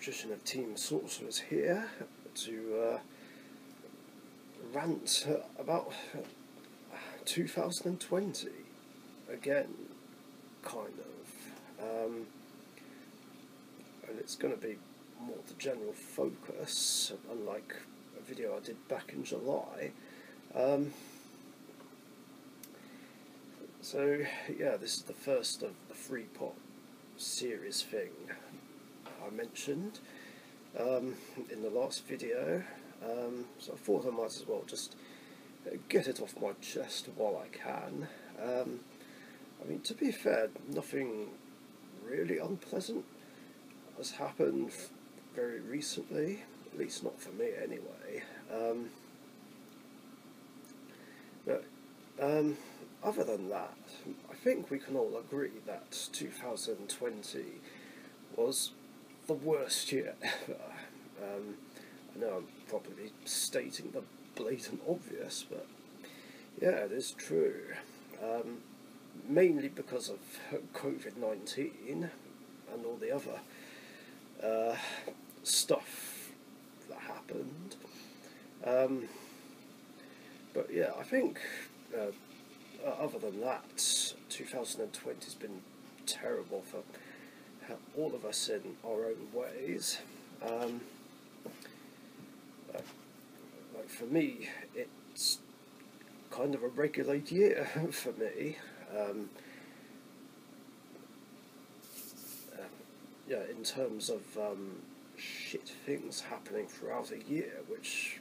Patrician of Team Sorcerers here to rant about 2020 again, kind of, and it's going to be more the general focus, unlike a video I did back in July. So yeah, this is the first of the 3-pot series thing I mentioned in the last video, so I thought I might as well just get it off my chest while I can. I mean, to be fair, nothing really unpleasant has happened very recently, at least not for me anyway. But other than that, I think we can all agree that 2020 was the worst year ever. I know I'm probably stating the blatant obvious, but yeah, it is true. Mainly because of COVID-19 and all the other stuff that happened. But yeah, I think other than that, 2020 has been terrible for all of us in our own ways. Like for me, it's kind of a regular year for me. Yeah, in terms of shit things happening throughout a year, which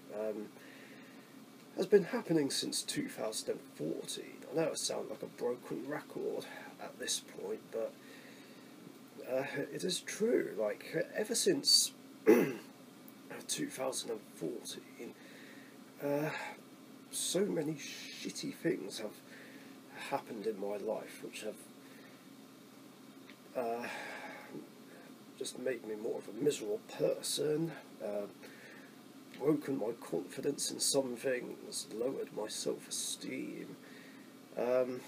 has been happening since 2014. I know I sound like a broken record at this point, but it is true. Like, ever since 2014, so many shitty things have happened in my life, which have just made me more of a miserable person, broken my confidence in some things, lowered my self-esteem, and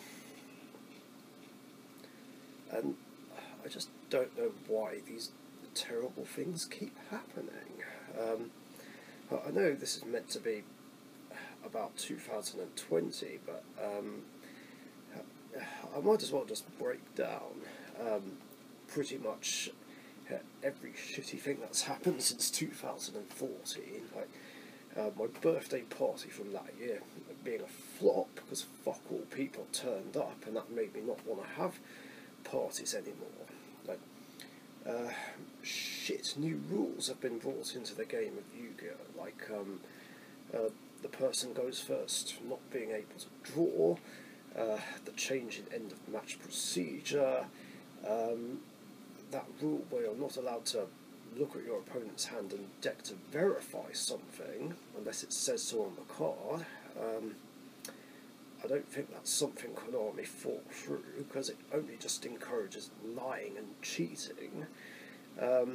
I just don't know why these terrible things keep happening. I know this is meant to be about 2020, but I might as well just break down pretty much every shitty thing that's happened since 2014. Like my birthday party from that year being a flop because fuck all people turned up, and that made me not want to have parties anymore. Like shit new rules have been brought into the game of Yu-Gi-Oh! Like the person goes first not being able to draw, the change in end of match procedure, that rule where you're not allowed to look at your opponent's hand and deck to verify something unless it says so on the card. I don't think that's something Konami thought through, because it only just encourages lying and cheating. I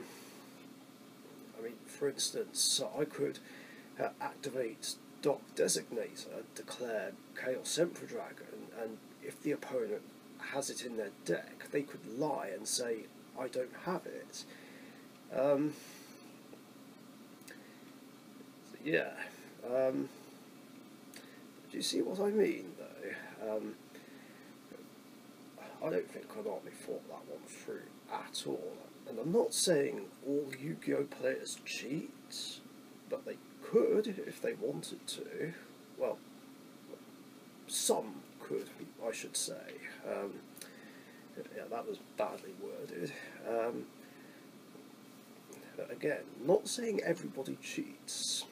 mean, for instance, I could activate Dark Designator, declare Chaos Emperor Dragon, and if the opponent has it in their deck, they could lie and say, I don't have it. So yeah. Do you see what I mean, though? I don't think Konami thought that one through at all. And I'm not saying all Yu-Gi-Oh! Players cheat, but they could if they wanted to. Well, some could, I should say. Yeah, that was badly worded. Again, not saying everybody cheats.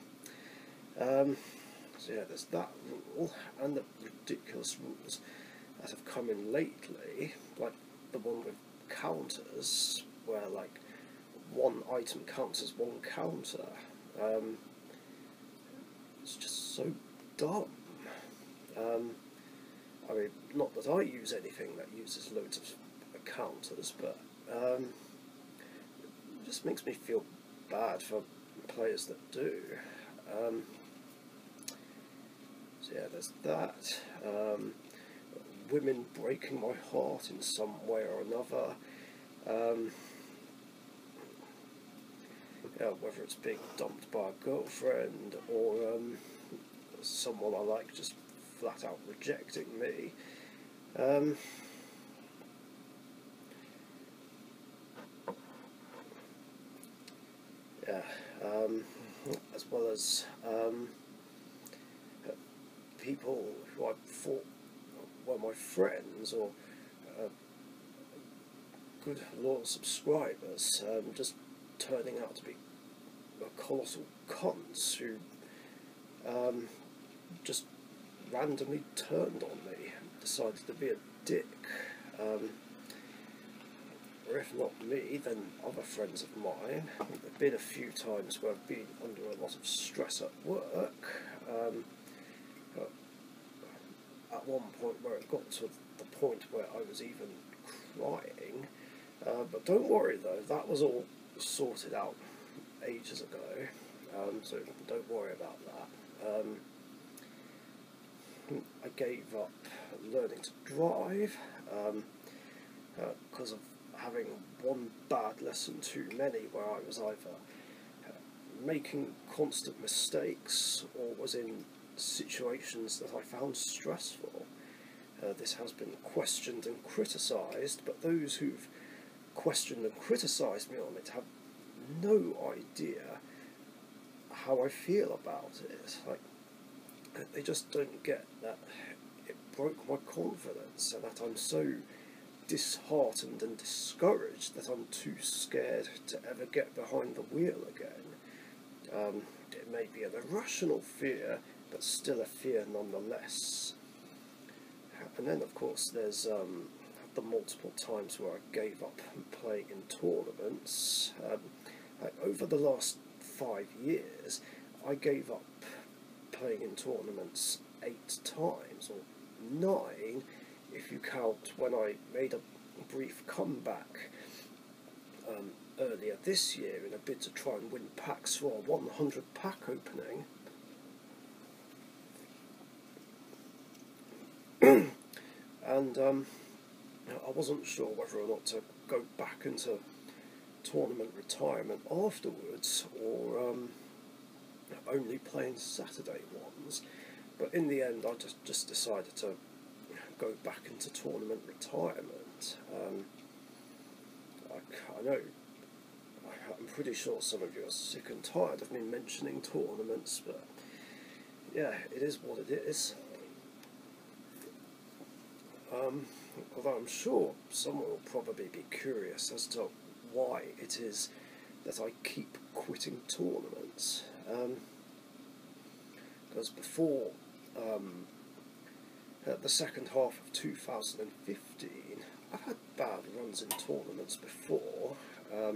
So yeah, there's that rule, and the ridiculous rules that have come in lately, like the one with counters, where like one item counts as one counter. It's just so dumb. I mean, not that I use anything that uses loads of counters, but it just makes me feel bad for players that do. So yeah, there's that. Women breaking my heart in some way or another. whether it's being dumped by a girlfriend or someone I like just flat out rejecting me. Yeah, as well as people who I thought were my friends or good loyal subscribers just turning out to be colossal cunts who just randomly turned on me and decided to be a dick. Or if not me, then other friends of mine. There have been a few times where I've been under a lot of stress at work. At one point where it got to the point where I was even crying. But don't worry though, that was all sorted out ages ago, so don't worry about that. I gave up learning to drive because of having one bad lesson too many, where I was either making constant mistakes or was in situations that I found stressful. This has been questioned and criticised, but those who've questioned and criticised me on it have no idea how I feel about it. Like, they just don't get that it broke my confidence and that I'm so disheartened and discouraged that I'm too scared to ever get behind the wheel again. It may be an irrational fear, but still a fear nonetheless. And then of course there's the multiple times where I gave up playing in tournaments. Over the last 5 years, I gave up playing in tournaments 8 times, or 9 if you count when I made a brief comeback earlier this year in a bid to try and win packs for a 100 pack opening. And I wasn't sure whether or not to go back into tournament retirement afterwards, or only playing Saturday ones. But in the end, I just decided to go back into tournament retirement. I know, I'm pretty sure some of you are sick and tired of me mentioning tournaments, but yeah, it is what it is. Although I'm sure someone will probably be curious as to why it is that I keep quitting tournaments. Because before the second half of 2015, I've had bad runs in tournaments before, or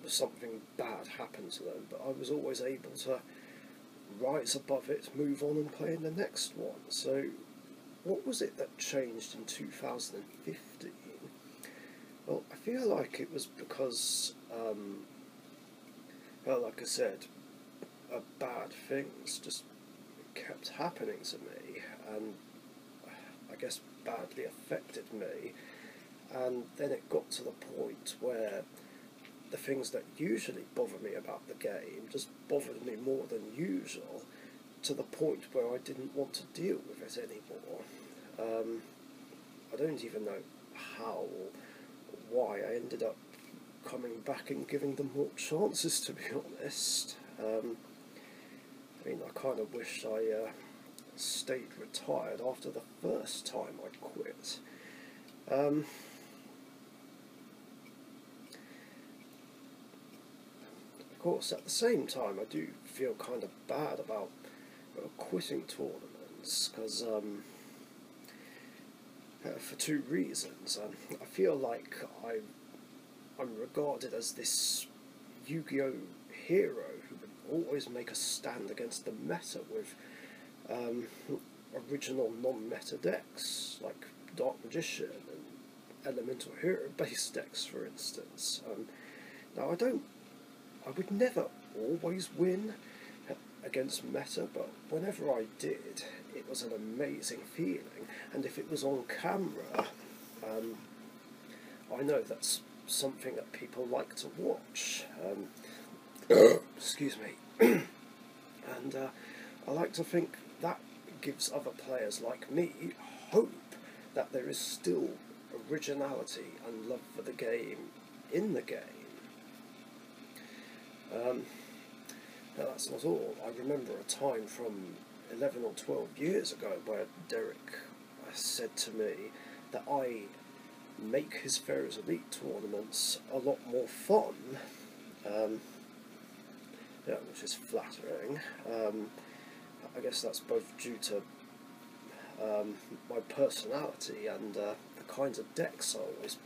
something bad happened to them, but I was always able to rise above it, move on and play in the next one. So what was it that changed in 2015? Well, I feel like it was because, well, like I said, bad things just kept happening to me, and I guess badly affected me, and then it got to the point where the things that usually bother me about the game just bothered me more than usual, to the point where I didn't want to deal with it anymore. I don't even know how or why I ended up coming back and giving them more chances, to be honest. I mean, I kind of wish I stayed retired after the first time I quit. Of course, at the same time, I do feel kind of bad about quitting tournaments, because for 2 reasons. I feel like I'm regarded as this Yu-Gi-Oh! Hero who would always make a stand against the meta with original non-meta decks, like Dark Magician and Elemental Hero based decks, for instance. Now, I would never always win against meta, but whenever I did, it was an amazing feeling, and if it was on camera, I know that's something that people like to watch. Excuse me. And I like to think that gives other players like me hope that there is still originality and love for the game in the game. Now that's not all. I remember a time from 11 or 12 years ago where Derek said to me that I make his Pharaoh's Elite tournaments a lot more fun, which is flattering. I guess that's both due to my personality and the kinds of decks I always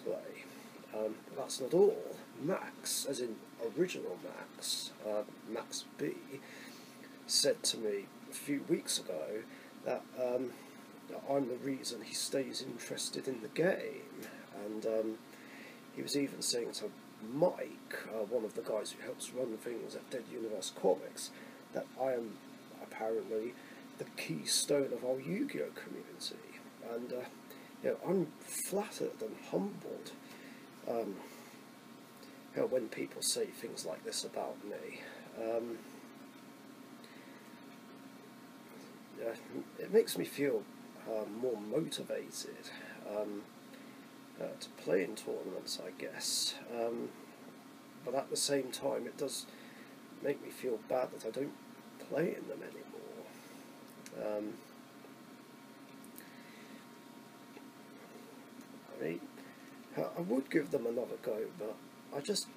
play. But that's not all. Max, as in original Max, Max B, said to me a few weeks ago that I'm the reason he stays interested in the game, and he was even saying to Mike, one of the guys who helps run things at Dead Universe Comics, that I am apparently the keystone of our Yu-Gi-Oh community, and I'm flattered and humbled when people say things like this about me. It makes me feel more motivated to play in tournaments, I guess, but at the same time it does make me feel bad that I don't play in them anymore. I mean, I would give them another go, but I just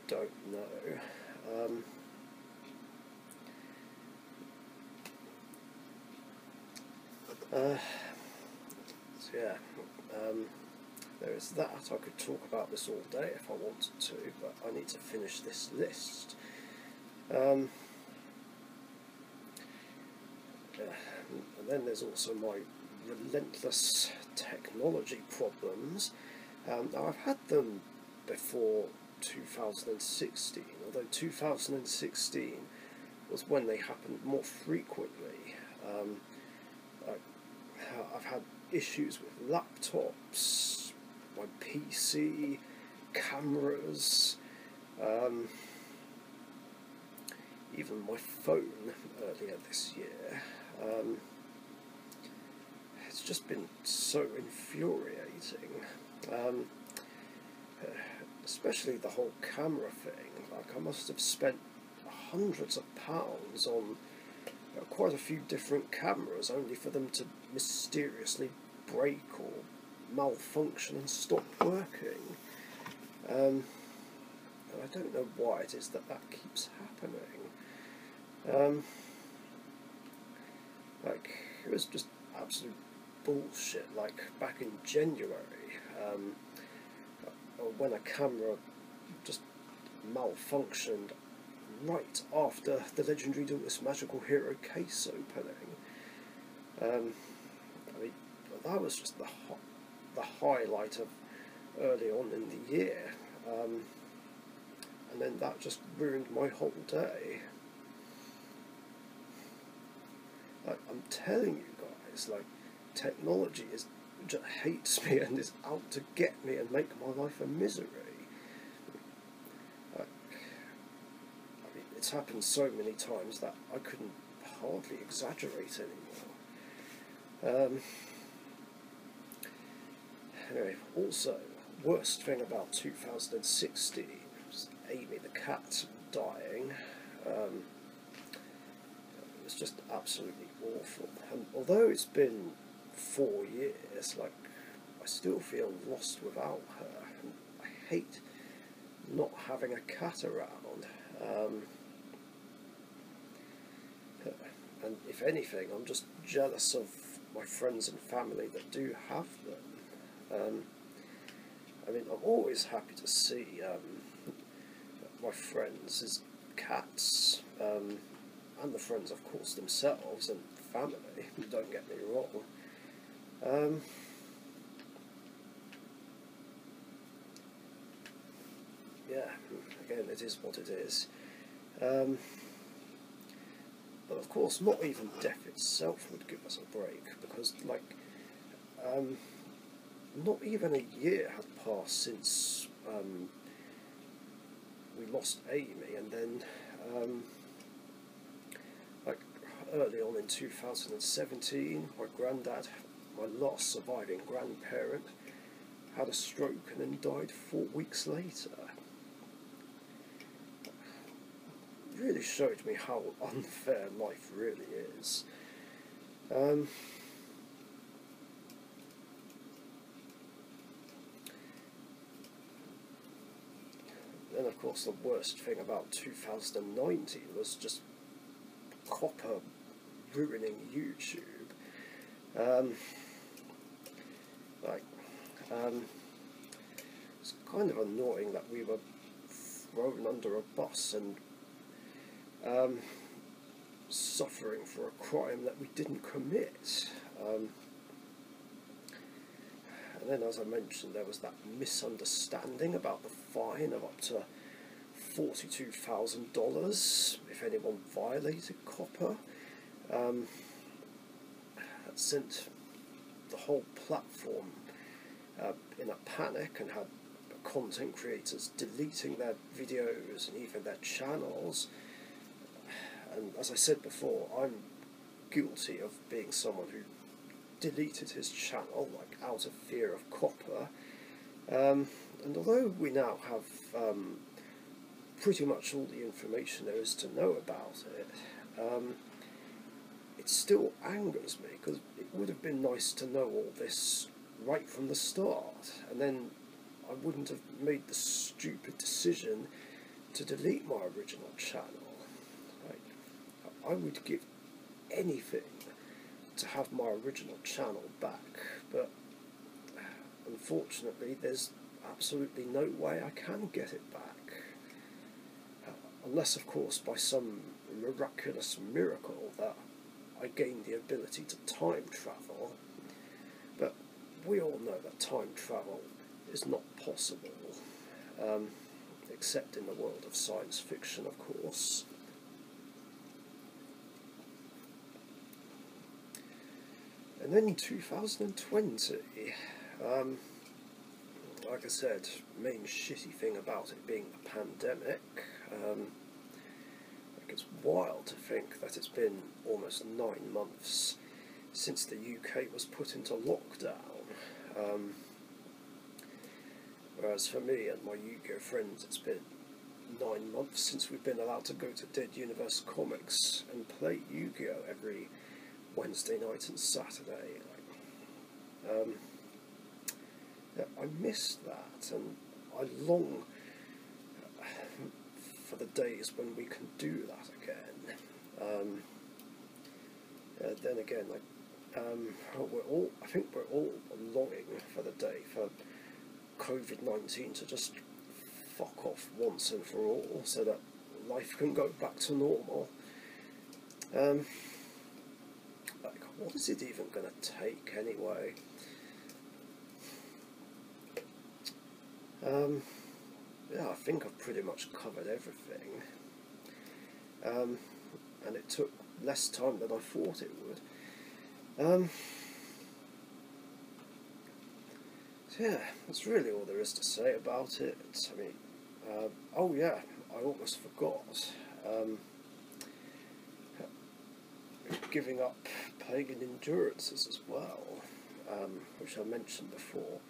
don't know. So yeah, there is that. I could talk about this all day if I wanted to, but I need to finish this list. And then there's also my relentless technology problems. Now I've had them before 2016, although 2016 was when they happened more frequently. I've had issues with laptops, my PC, cameras, even my phone earlier this year. It's just been so infuriating, especially the whole camera thing. Like, I must have spent hundreds of pounds on quite a few different cameras only for them to mysteriously break or malfunction and stop working. And I don't know why it is that keeps happening. Like, it was just absolute bullshit. Like, back in January, when a camera just malfunctioned right after the Legendary Duelist Magical Hero case opening. I mean, that was just the highlight of early on in the year, and then that just ruined my whole day. Like, I'm telling you guys, like, technology just hates me and is out to get me and make my life a misery. It's happened so many times that I couldn't hardly exaggerate anymore. Anyway, also, worst thing about 2016 was Amy the cat dying. It was just absolutely awful. And although it's been 4 years, like, I still feel lost without her. And I hate not having a cat around. And if anything, I'm just jealous of my friends and family that do have them. I mean, I'm always happy to see my friends' cats, and the friends, of course, themselves, and family, don't get me wrong. Yeah, again, it is what it is. But of course, not even death itself would give us a break, because, like, not even a year had passed since we lost Amy, and then like early on in 2017, my granddad, my last surviving grandparent, had a stroke and then died 4 weeks later. It really showed me how unfair life really is. Then of course the worst thing about 2019 was just copper ruining YouTube. It's kind of annoying that we were thrown under a bus and suffering for a crime that we didn't commit. And then, as I mentioned, there was that misunderstanding about the fine of up to $42,000 if anyone violated copper. That sent the whole platform in a panic and had content creators deleting their videos and even their channels. And as I said before, I'm guilty of being someone who deleted his channel like out of fear of copper. And although we now have pretty much all the information there is to know about it, it still angers me, because it would have been nice to know all this right from the start, and then I wouldn't have made the stupid decision to delete my original channel. I would give anything to have my original channel back, but unfortunately there's absolutely no way I can get it back, unless of course by some miraculous miracle that I gain the ability to time travel. But we all know that time travel is not possible, except in the world of science fiction, of course. And then in 2020, like I said, main shitty thing about it being the pandemic. It's wild to think that it's been almost 9 months since the UK was put into lockdown. Whereas for me and my Yu-Gi-Oh friends, it's been 9 months since we've been allowed to go to Dead Universe Comics and play Yu-Gi-Oh every Wednesday night and Saturday. I miss that, and I long for the days when we can do that again. Then again, I think we're all longing for the day for COVID-19 to just fuck off once and for all, so that life can go back to normal. What is it even going to take anyway? Yeah, I think I've pretty much covered everything. And it took less time than I thought it would. So yeah, that's really all there is to say about it. I mean, oh yeah, I almost forgot. Giving up playing in endurances as well, which I mentioned before.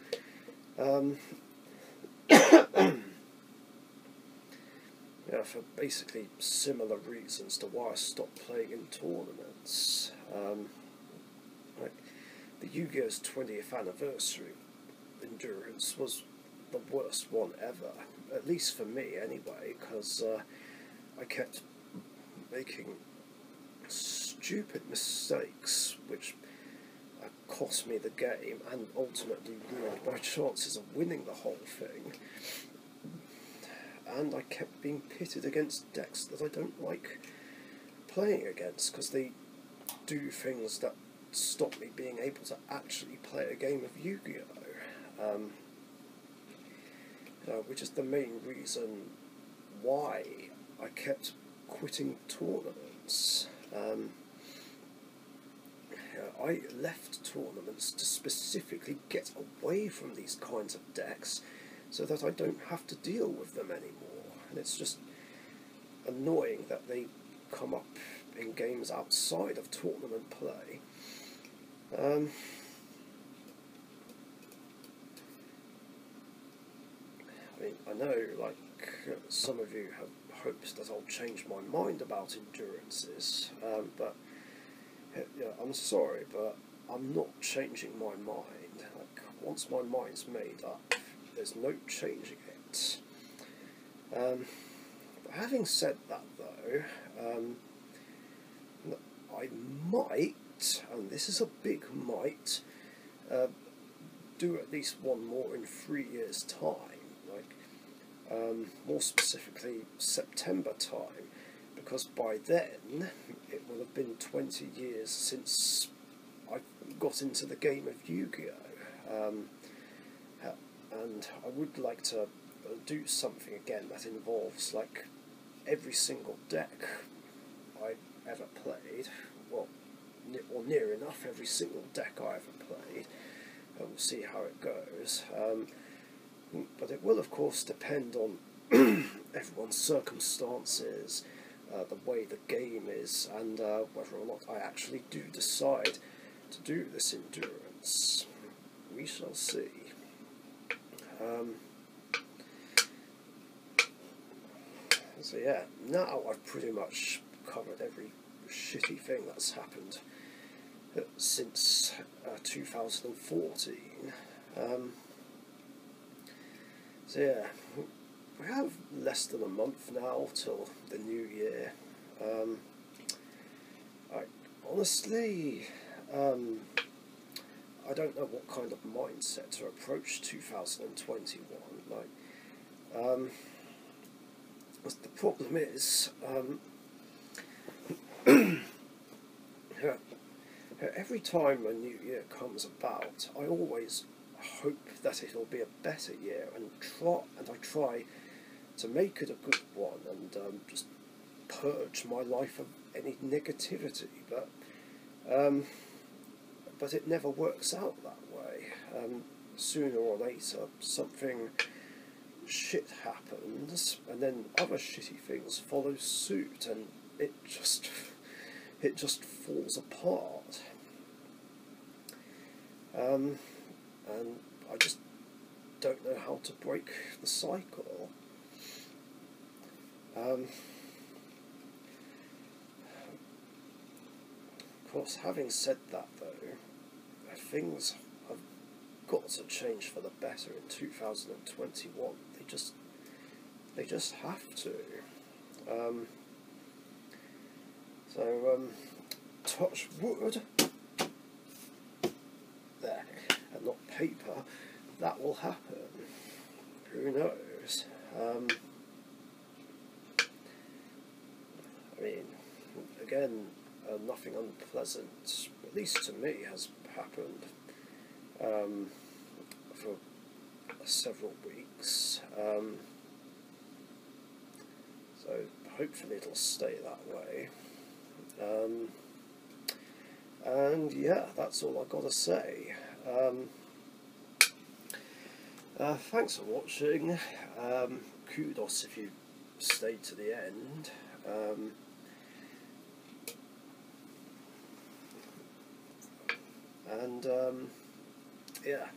Yeah, for basically similar reasons to why I stopped playing in tournaments. The Yu-Gi-Oh's 20th anniversary endurance was the worst one ever, at least for me anyway, because I kept making stupid mistakes which cost me the game and ultimately ruined my chances of winning the whole thing. And I kept being pitted against decks that I don't like playing against, because they do things that stop me being able to actually play a game of Yu-Gi-Oh! Which is the main reason why I kept quitting tournaments. I left tournaments to specifically get away from these kinds of decks so that I don't have to deal with them anymore. And it's just annoying that they come up in games outside of tournament play. I mean, I know, like, some of you have hopes that I'll change my mind about endurances, but yeah, I'm sorry, but I'm not changing my mind. Like, once my mind's made up, there's no changing it. Having said that, though, I might, and this is a big might, do at least one more in 3 years' time. Like, more specifically September time, because by then it will have been 20 years since I got into the game of Yu-Gi-Oh! And I would like to do something again that involves, like, every single deck I ever played, well, or near enough every single deck I ever played, and we'll see how it goes. But it will, of course, depend on everyone's circumstances, the way the game is, and whether or not I actually do decide to do this endurance. We shall see. So yeah, now I've pretty much covered every shitty thing that's happened since 2014. So yeah, we have less than a month now till the new year. Honestly, I don't know what kind of mindset to approach 2021. Like, the problem is, every time a new year comes about, I always hope that it'll be a better year, and I try to make it a good one, and just purge my life of any negativity. But it never works out that way. Sooner or later, something shit happens, and then other shitty things follow suit, and it just falls apart. And I just don't know how to break the cycle. Of course, having said that, though, things have got to change for the better in 2021. They just have to. Touch wood. There, and not paper. That will happen. Who knows? I mean, again, nothing unpleasant, at least to me, has happened for several weeks. So hopefully it'll stay that way. And yeah, that's all I've got to say. Thanks for watching. Kudos if you stayed to the end. Yeah,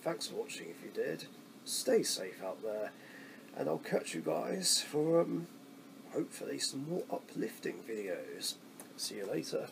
thanks for watching if you did. Stay safe out there, and I'll catch you guys for hopefully some more uplifting videos. See you later.